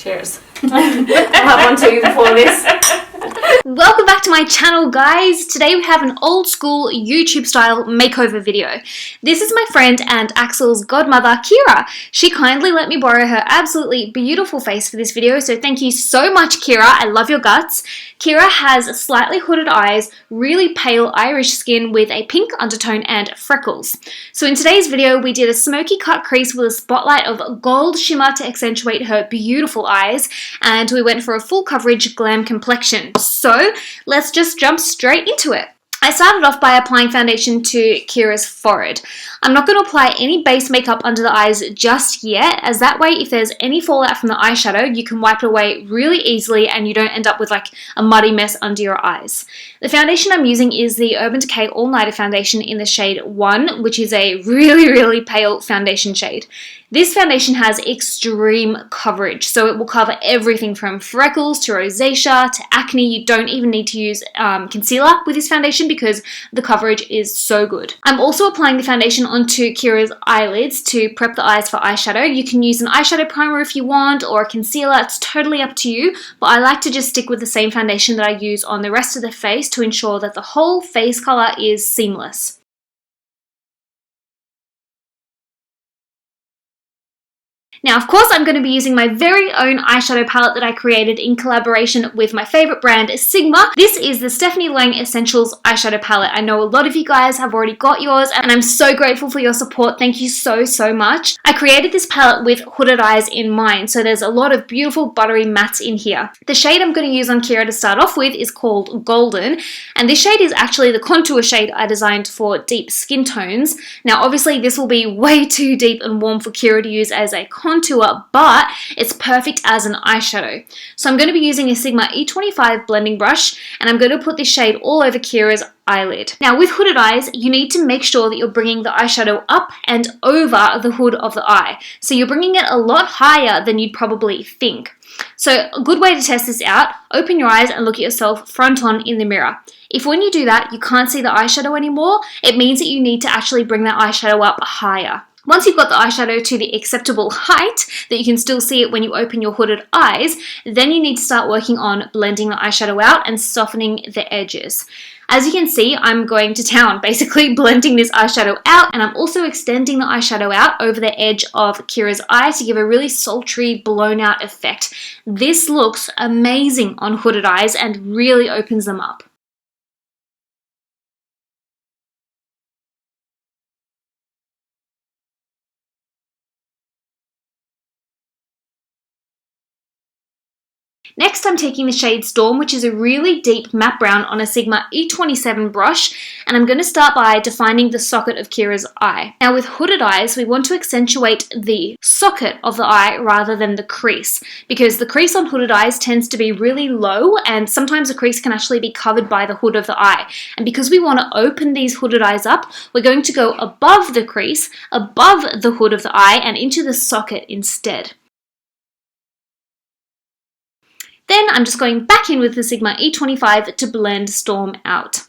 Cheers. I'll have one too before this. Welcome back to my channel, guys. Today we have an old school YouTube style makeover video. This is my friend and Axel's godmother, Kira. She kindly let me borrow her absolutely beautiful face for this video, so thank you so much, Kira. I love your guts. Kira has slightly hooded eyes, really pale Irish skin with a pink undertone and freckles. So in today's video, we did a smoky cut crease with a spotlight of gold shimmer to accentuate her beautiful eyes, and we went for a full coverage glam complexion. So let's just jump straight into it. I started off by applying foundation to Kira's forehead. I'm not going to apply any base makeup under the eyes just yet, as that way if there's any fallout from the eyeshadow, you can wipe it away really easily and you don't end up with like a muddy mess under your eyes. The foundation I'm using is the Urban Decay All Nighter foundation in the shade 1, which is a really pale foundation shade. This foundation has extreme coverage, so it will cover everything from freckles to rosacea to acne. You don't even need to use concealer with this foundation because the coverage is so good. I'm also applying the foundation onto Kira's eyelids to prep the eyes for eyeshadow. You can use an eyeshadow primer if you want, or a concealer. It's totally up to you, but I like to just stick with the same foundation that I use on the rest of the face to ensure that the whole face color is seamless. Now, of course, I'm going to be using my very own eyeshadow palette that I created in collaboration with my favorite brand, Sigma. This is the Stephanie Lang Essentials eyeshadow palette. I know a lot of you guys have already got yours, and I'm so grateful for your support. Thank you so much. I created this palette with hooded eyes in mind, so there's a lot of beautiful buttery mattes in here. The shade I'm going to use on Kira to start off with is called Golden, and this shade is actually the contour shade I designed for deep skin tones. Now, obviously, this will be way too deep and warm for Kira to use as a contour, but it's perfect as an eyeshadow. So I'm going to be using a Sigma E25 blending brush, and I'm going to put this shade all over Kira's eyelid. Now, with hooded eyes, you need to make sure that you're bringing the eyeshadow up and over the hood of the eye. So you're bringing it a lot higher than you'd probably think. So a good way to test this out, open your eyes and look at yourself front on in the mirror. If when you do that, you can't see the eyeshadow anymore, it means that you need to actually bring that eyeshadow up higher. Once you've got the eyeshadow to the acceptable height that you can still see it when you open your hooded eyes, then you need to start working on blending the eyeshadow out and softening the edges. As you can see, I'm going to town, basically blending this eyeshadow out, and I'm also extending the eyeshadow out over the edge of Kira's eye to give a really sultry, blown out effect. This looks amazing on hooded eyes and really opens them up. Next, I'm taking the shade Storm, which is a really deep matte brown on a Sigma E27 brush, and I'm going to start by defining the socket of Kira's eye. Now, with hooded eyes, we want to accentuate the socket of the eye rather than the crease, because the crease on hooded eyes tends to be really low, and sometimes the crease can actually be covered by the hood of the eye. And because we want to open these hooded eyes up, we're going to go above the crease, above the hood of the eye, and into the socket instead. Then I'm just going back in with the Sigma E25 to blend Storm out.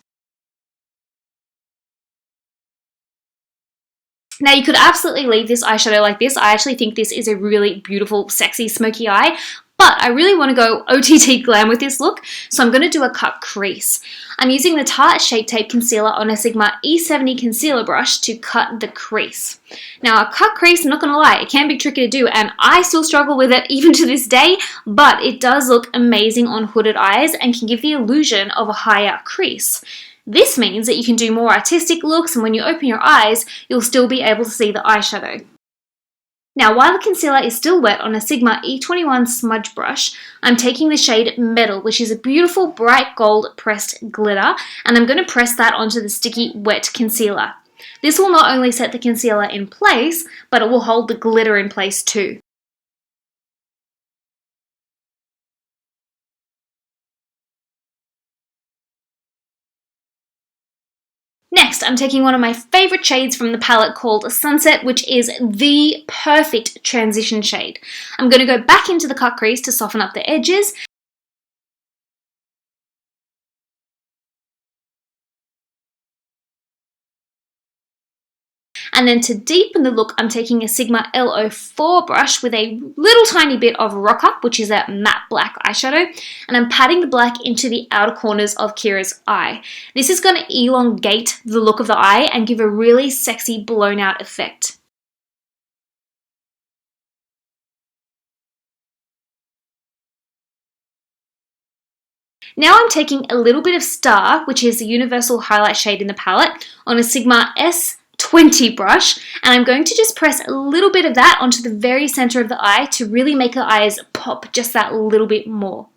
Now, you could absolutely leave this eyeshadow like this. I actually think this is a really beautiful, sexy, smoky eye. But I really want to go OTT glam with this look, so I'm going to do a cut crease. I'm using the Tarte Shape Tape Concealer on a Sigma E70 concealer brush to cut the crease. Now, a cut crease, I'm not going to lie, it can be tricky to do, and I still struggle with it even to this day, but it does look amazing on hooded eyes and can give the illusion of a higher crease. This means that you can do more artistic looks, and when you open your eyes, you'll still be able to see the eyeshadow. Now, while the concealer is still wet on a Sigma E21 smudge brush, I'm taking the shade Metal, which is a beautiful bright gold pressed glitter, and I'm going to press that onto the sticky wet concealer. This will not only set the concealer in place, but it will hold the glitter in place too. Next, I'm taking one of my favorite shades from the palette called Sunset, which is the perfect transition shade. I'm going to go back into the cut crease to soften up the edges. And And then to deepen the look, I'm taking a Sigma L04 brush with a little tiny bit of Rock Up, which is a matte black eyeshadow, and I'm patting the black into the outer corners of Kira's eye. This is going to elongate the look of the eye and give a really sexy blown out effect. Now I'm taking a little bit of Star, which is the universal highlight shade in the palette, on a Sigma S20 brush, and I'm going to just press a little bit of that onto the very center of the eye to really make the eyes pop just that little bit more.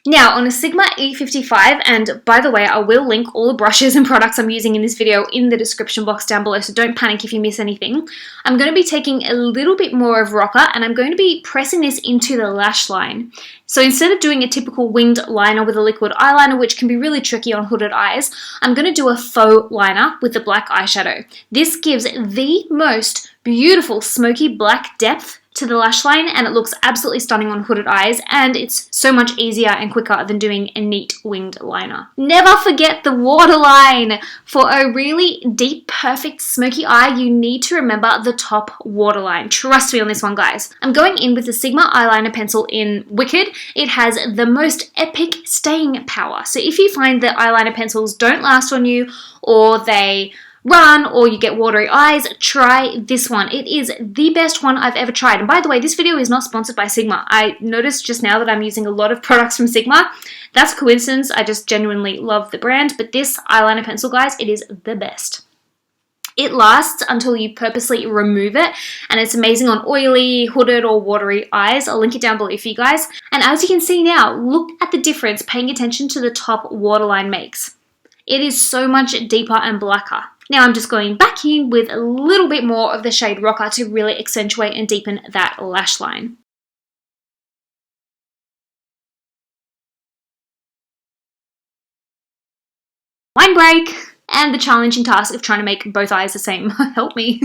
Now on a Sigma E55, and by the way, I will link all the brushes and products I'm using in this video in the description box down below, so don't panic if you miss anything. I'm going to be taking a little bit more of Rocker, and I'm going to be pressing this into the lash line. So instead of doing a typical winged liner with a liquid eyeliner, which can be really tricky on hooded eyes, I'm going to do a faux liner with the black eyeshadow. This gives the most beautiful smoky black depth to the lash line, and it looks absolutely stunning on hooded eyes, and it's so much easier and quicker than doing a neat winged liner. Never forget the waterline. For a really deep, perfect smoky eye, you need to remember the top waterline. Trust me on this one, guys. I'm going in with the Sigma eyeliner pencil in Wicked. It has the most epic staying power. So if you find that eyeliner pencils don't last on you, or they run, or you get watery eyes, try this one. It is the best one I've ever tried. And by the way, this video is not sponsored by Sigma. I noticed just now that I'm using a lot of products from Sigma. That's a coincidence. I just genuinely love the brand. But this eyeliner pencil, guys, it is the best. It lasts until you purposely remove it, and it's amazing on oily, hooded, or watery eyes. I'll link it down below for you guys. And as you can see now, look at the difference paying attention to the top waterline makes. It is so much deeper and blacker. Now I'm just going back in with a little bit more of the shade Rocker to really accentuate and deepen that lash line. Line break! And the challenging task of trying to make both eyes the same. Help me.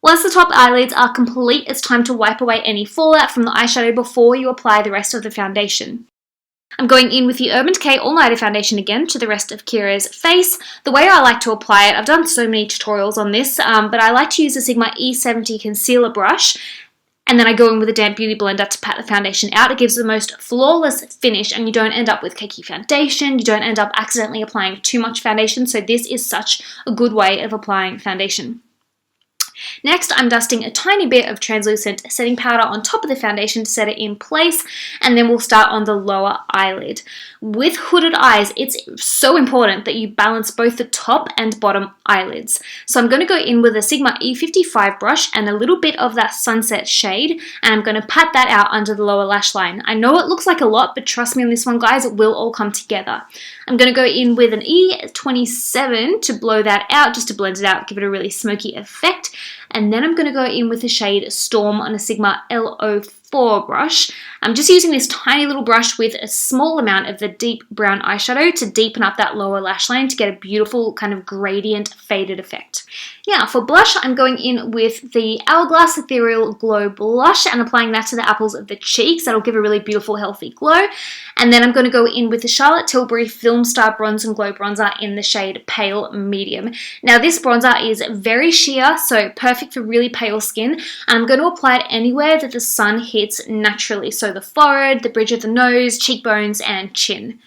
Once the top eyelids are complete, it's time to wipe away any fallout from the eyeshadow before you apply the rest of the foundation. I'm going in with the Urban Decay All Nighter Foundation again to the rest of Kira's face. The way I like to apply it, I've done so many tutorials on this, but I like to use the Sigma E70 concealer brush, and then I go in with a damp beauty blender to pat the foundation out. It gives the most flawless finish, and you don't end up with cakey foundation, you don't end up accidentally applying too much foundation, so this is such a good way of applying foundation. Next, I'm dusting a tiny bit of translucent setting powder on top of the foundation to set it in place, and then we'll start on the lower eyelid. With hooded eyes, it's so important that you balance both the top and bottom eyelids. So I'm going to go in with a Sigma E55 brush and a little bit of that sunset shade, and I'm going to pat that out under the lower lash line. I know it looks like a lot, but trust me on this one, guys, it will all come together. I'm going to go in with an E27 to blow that out, just to blend it out, give it a really smoky effect. And then I'm going to go in with the shade Storm on a Sigma L04 brush. I'm just using this tiny little brush with a small amount of the deep brown eyeshadow to deepen up that lower lash line to get a beautiful kind of gradient faded effect. Now for blush, I'm going in with the Hourglass Ethereal Glow Blush and applying that to the apples of the cheeks. That'll give a really beautiful, healthy glow. And then I'm going to go in with the Charlotte Tilbury Film Star Bronze and Glow Bronzer in the shade Pale Medium. Now this bronzer is very sheer, so perfect for really pale skin. And I'm going to apply it anywhere that the sun hits naturally. So the forehead, the bridge of the nose, cheekbones, and chin.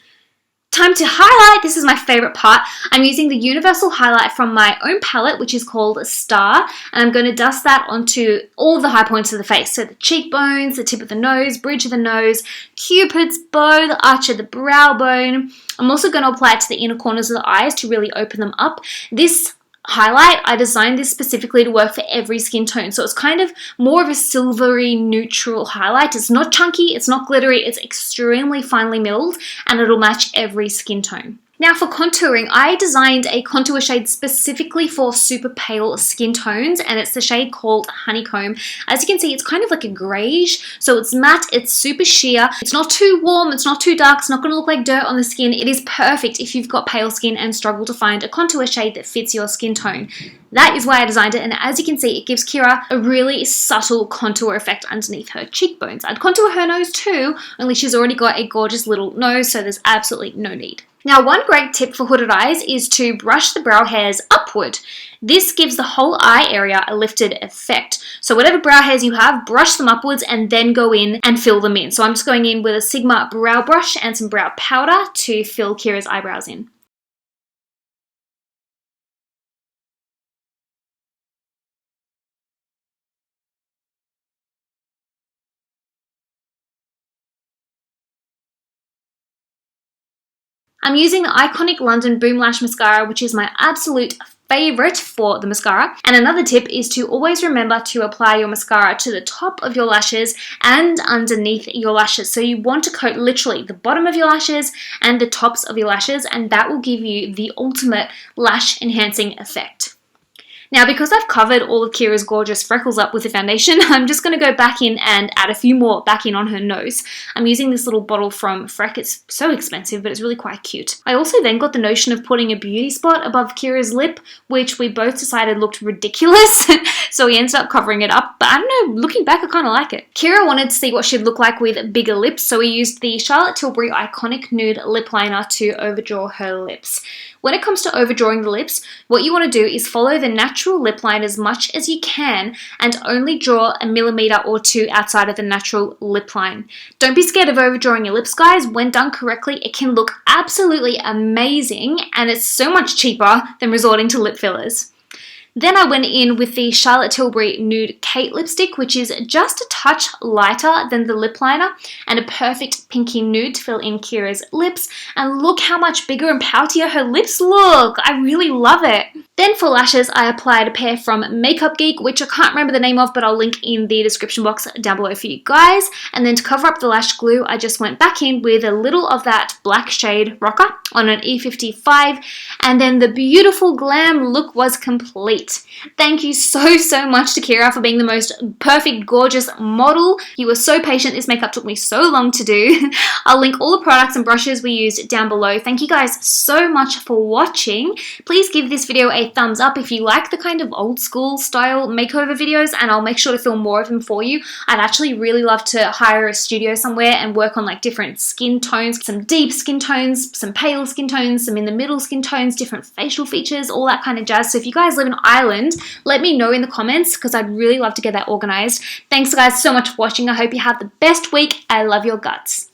Time to highlight. This is my favorite part. I'm using the universal highlight from my own palette, which is called Star, and I'm going to dust that onto all the high points of the face. So the cheekbones, the tip of the nose, bridge of the nose, Cupid's bow, the arch of the brow bone. I'm also going to apply it to the inner corners of the eyes to really open them up. This highlight, I designed this specifically to work for every skin tone, so it's kind of more of a silvery neutral highlight. It's not chunky, it's not glittery, it's extremely finely milled, and it'll match every skin tone. Now for contouring, I designed a contour shade specifically for super pale skin tones, and it's the shade called Honeycomb. As you can see, it's kind of like a greyish, so it's matte, it's super sheer, it's not too warm, it's not too dark, it's not going to look like dirt on the skin. It is perfect if you've got pale skin and struggle to find a contour shade that fits your skin tone. That is why I designed it, and as you can see, it gives Kira a really subtle contour effect underneath her cheekbones. I'd contour her nose too, only she's already got a gorgeous little nose, so there's absolutely no need. Now, one great tip for hooded eyes is to brush the brow hairs upward. This gives the whole eye area a lifted effect. So whatever brow hairs you have, brush them upwards and then go in and fill them in. So I'm just going in with a Sigma brow brush and some brow powder to fill Kira's eyebrows in. I'm using the iconic London Boom Lash Mascara, which is my absolute favorite for the mascara. And another tip is to always remember to apply your mascara to the top of your lashes and underneath your lashes. So you want to coat literally the bottom of your lashes and the tops of your lashes, and that will give you the ultimate lash enhancing effect. Now, because I've covered all of Kira's gorgeous freckles up with the foundation, I'm just going to go back in and add a few more back in on her nose. I'm using this little bottle from Freck. It's so expensive, but it's really quite cute. I also then got the notion of putting a beauty spot above Kira's lip, which we both decided looked ridiculous, so we ended up covering it up. But I don't know, looking back, I kind of like it. Kira wanted to see what she'd look like with bigger lips, so we used the Charlotte Tilbury Iconic Nude Lip Liner to overdraw her lips. When it comes to overdrawing the lips, what you want to do is follow the natural lip line as much as you can and only draw a millimeter or two outside of the natural lip line. Don't be scared of overdrawing your lips, guys. When done correctly, it can look absolutely amazing, and it's so much cheaper than resorting to lip fillers. Then I went in with the Charlotte Tilbury Nude Kate lipstick, which is just a touch lighter than the lip liner and a perfect pinky nude to fill in Kira's lips. And look how much bigger and poutier her lips look. I really love it. Then for lashes, I applied a pair from Makeup Geek, which I can't remember the name of, but I'll link in the description box down below for you guys. And then to cover up the lash glue, I just went back in with a little of that black shade Rocker on an E55, and then the beautiful glam look was complete. Thank you so much to Kira for being the most perfect, gorgeous model. You were so patient. This makeup took me so long to do. I'll link all the products and brushes we used down below. Thank you guys so much for watching. Please give this video a thumbs up if you like the kind of old school style makeover videos, and I'll make sure to film more of them for you. I'd actually really love to hire a studio somewhere and work on like different skin tones, some deep skin tones, some pale skin tones, some in the middle skin tones, different facial features, all that kind of jazz. So if you guys live in Ireland, let me know in the comments because I'd really love to get that organized. Thanks guys so much for watching. I hope you have the best week. I love your guts.